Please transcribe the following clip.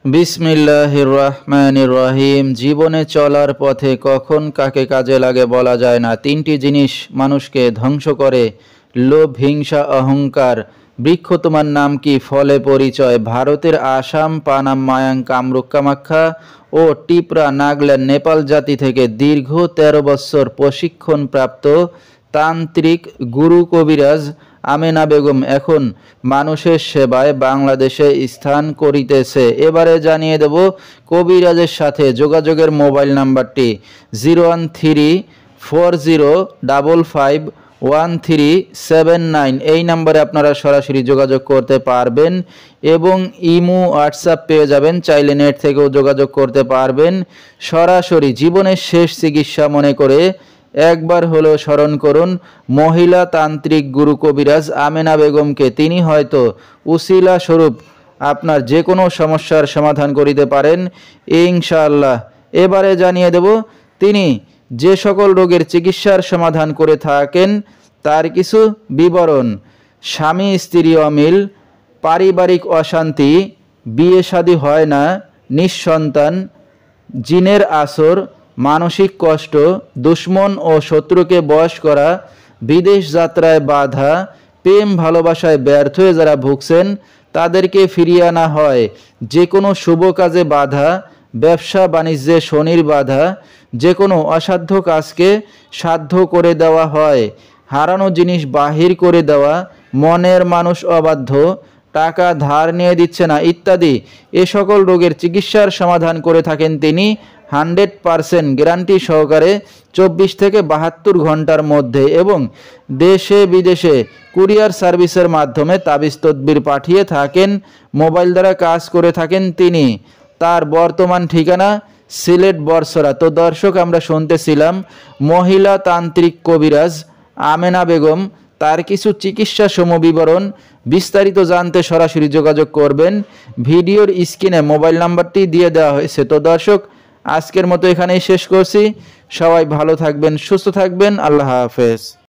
বিসমিল্লাহির রহমানির রহিম। জীবনে চলার পথে কখন কাকে কাজে লাগে বলা যায় না। তিনটি জিনিস মানুষকে ধ্বংস করে: লোভ, হিংসা, অহংকার। বৃক্ষ তোমার নাম কি, ফলে পরিচয়। ভারতের আসাম, পানাম, মায়াং, কামরূপ, কামাখ্যা ও টিপরা, নাগাল্যান্ড, নেপাল জাতি থেকে দীর্ঘ ১৩ বছর প্রশিক্ষণপ্রাপ্ত তান্ত্রিক গুরু কবিরাজ আমেনা বেগম এখন মানুষের সেবায় বাংলাদেশে স্থান করিতেছে। এবারে জানিয়ে দেব কবিরাজের সাথে যোগাযোগের মোবাইল নাম্বারটি 01340551379। এই নাম্বারে আপনারা সরাসরি যোগাযোগ করতে পারবেন এবং ইমো, হোয়াটসঅ্যাপ পেয়ে যাবেন। চাইলে নেট থেকেও যোগাযোগ করতে পারবেন। সরাসরি জীবনের শেষ চিকিৎসা মনে করে একবার হলেও স্মরণ করুন মহিলা তান্ত্রিক গুরু কবিরাজ আমেনা বেগমকে। তিনি হয়তো উসিলা স্বরূপ আপনার যে কোনো সমস্যার সমাধান করিতে পারেন ইনশাআল্লাহ। এবারে জানিয়ে দেব তিনি যে সকল রোগের চিকিৎসার সমাধান করে থাকেন তার কিছু বিবরণ: স্বামী স্ত্রী অমিল, পারিবারিক অশান্তি, বিয়ে শাদী হয় না, নিঃসন্তান, জিনের আসর, মানসিক কষ্ট, দুশ্মন ও শত্রুকে বশ করা, বিদেশ যাত্রায় বাধা, প্রেম ভালোবাসায় ব্যর্থ হয়ে যারা ভুগছেন তাদেরকে ফিরিয়ে আনা হয়, যে কোনো শুভ কাজে বাধা, ব্যবসা বাণিজ্যে শনির বাধা, যে কোনো অসাধ্য কাজকে সাধ্য করে দেওয়া হয়, হারানো জিনিস বাহির করে দেওয়া, মনের মানুষ অবাধ্য, টাকা ধার নিয়ে দিচ্ছে না ইত্যাদি এ সকল রোগের চিকিৎসার সমাধান করে থাকেন তিনি 100% গ্যারান্টি সহকারে 24 থেকে 72 ঘন্টার মধ্যে, এবং দেশে বিদেশে কুরিয়ার সার্ভিসের মাধ্যমে তাবিজ তদবির পাঠিয়ে থাকেন। মোবাইল দ্বারা কাজ করে থাকেন তিনি। তার বর্তমান ঠিকানা সিলেট, বর্ষরা। তো দর্শক, আমরা শুনতেছিলাম মহিলা তান্ত্রিক কবিরাজ আমেনা বেগম, তার কিছু চিকিৎসা সমবিবরণ। বিস্তারিত জানতে সরাসরি যোগাযোগ করবেন। ভিডিওর স্ক্রিনে মোবাইল নাম্বারটি দিয়ে দেওয়া হয়েছে। তো দর্শক, আজকের মতো এখানেই শেষ করছি। সবাই ভালো থাকবেন, সুস্থ থাকবেন। আল্লাহ হাফেজ।